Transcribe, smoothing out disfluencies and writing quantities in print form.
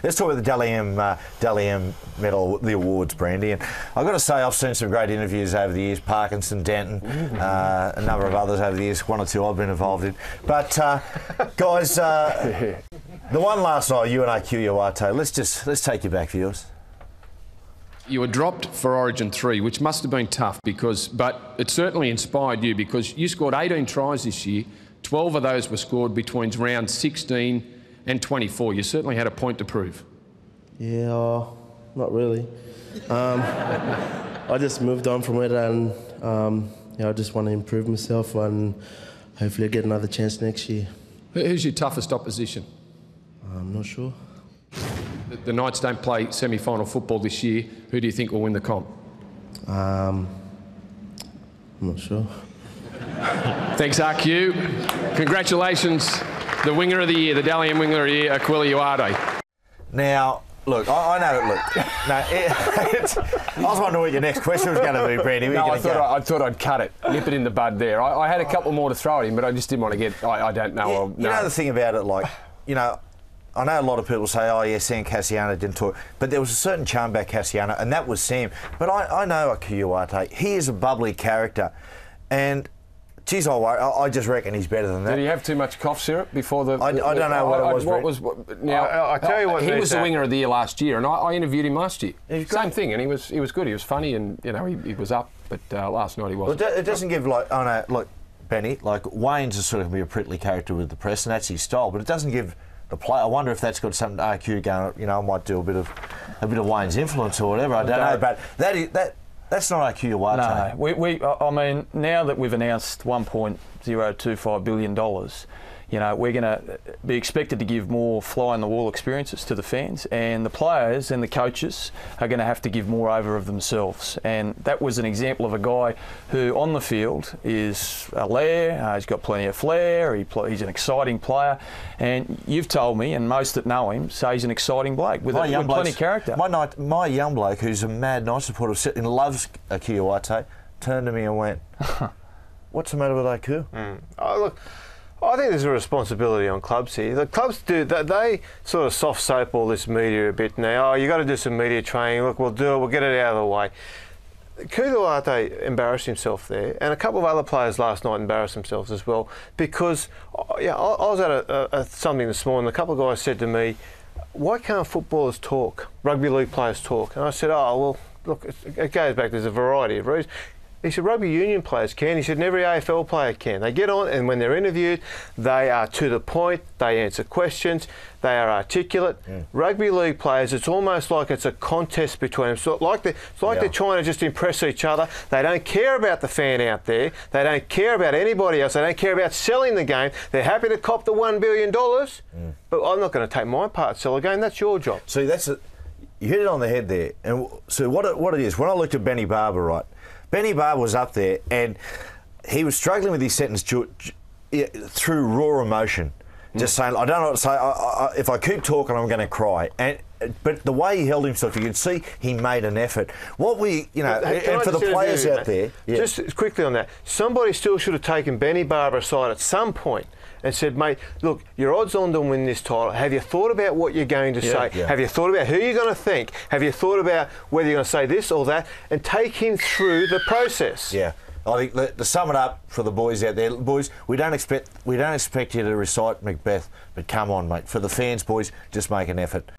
let's talk about the Dally M medal, the awards, Brandy. And I've got to say, I've seen some great interviews over the years, Parkinson, Danton, a number of others over the years, one or two I've been involved in. But, guys, the one last night, you and Akuya, let's take you back, viewers. You were dropped for Origin 3, which must have been tough, but it certainly inspired you because you scored 18 tries this year. 12 of those were scored between round 16 and 24. You certainly had a point to prove. Yeah, not really. I just moved on from it, and I just want to improve myself and hopefully get another chance next year. Who's your toughest opposition? I'm not sure. The Knights don't play semi-final football this year. Who do you think will win the comp? I'm not sure. Thanks, RQ. Congratulations, the winger of the year, the Dally M winger of the year, Akuya. Now, look, I know. Look, I was wondering what your next question was going to be, Brandy. No, I thought I'd cut it, nip it in the bud there. I had a couple more to throw at him, but I just didn't want to get. I don't know. You know the thing about it, like, you know, I know a lot of people say, oh, yeah, Sam Cassiano didn't talk. But there was a certain charm about Cassiano, and that was Sam. But I know Akuya. He is a bubbly character. And, geez, I just reckon he's better than that. Did he have too much cough syrup before the... I don't know what it was, now, I tell you what... He was the winger of the year last year, and I interviewed him last year. Same thing, and he was good. He was funny, and, you know, he was up. But last night he wasn't. Well, it doesn't give, like... Oh, no, look, Benny, like, Wayne's is sort of be a prickly character with the press, and that's his style. But it doesn't give... the play. I wonder if that's got something to RQ going. You know, I might do a bit of Wayne's influence or whatever. I don't know, but that's not RQ. No, I mean, now that we've announced $1.025 billion, you know, we're going to be expected to give more fly-on-the-wall experiences to the fans, and the players and the coaches are going to have to give more over of themselves. And that was an example of a guy who, on the field, is a lair, he's got plenty of flair, he's an exciting player, and you've told me, and most that know him, say he's an exciting bloke with plenty of character. My young bloke, who's a mad Knights supporter and loves Akuya, turned to me and went, what's the matter with AQ? Oh, look, I think there's a responsibility on clubs here. The clubs they sort of soft soap all this media a bit now. Oh, you got to do some media training. Look, we'll do it. We'll get it out of the way. Kuduarte embarrassed himself there, and a couple of other players last night embarrassed themselves as well because I was at something this morning. A couple of guys said to me, "Why can't footballers talk? Rugby league players talk?" And I said, "Oh, well, look, it goes back. There's a variety of reasons." He said, rugby union players can. He said, and every AFL player can. They get on, and when they're interviewed, they are to the point, they answer questions, they are articulate. Rugby league players, it's almost like it's a contest between them. So they're trying to just impress each other. They don't care about the fan out there. They don't care about anybody else. They don't care about selling the game. They're happy to cop the $1 billion, but I'm not going to take my part to sell the game. That's your job. See, you hit it on the head there. And so what it is, when I looked at Benny Barber, right, Benny Barber was up there and he was struggling with his sentence through raw emotion, just saying, I don't know what to say. If I keep talking, I'm going to cry. But the way he held himself, you could see he made an effort. And for the players out there... Yeah. Just quickly on that, somebody still should have taken Benny Barber aside at some point and said, mate, look, your odds on to win this title. Have you thought about what you're going to say? Yeah. Have you thought about who you're going to thank? Have you thought about whether you're going to say this or that? And take him through the process. Yeah. I think to sum it up for the boys out there, boys, we don't expect you to recite Macbeth, but come on, mate. For the fans, boys, just make an effort.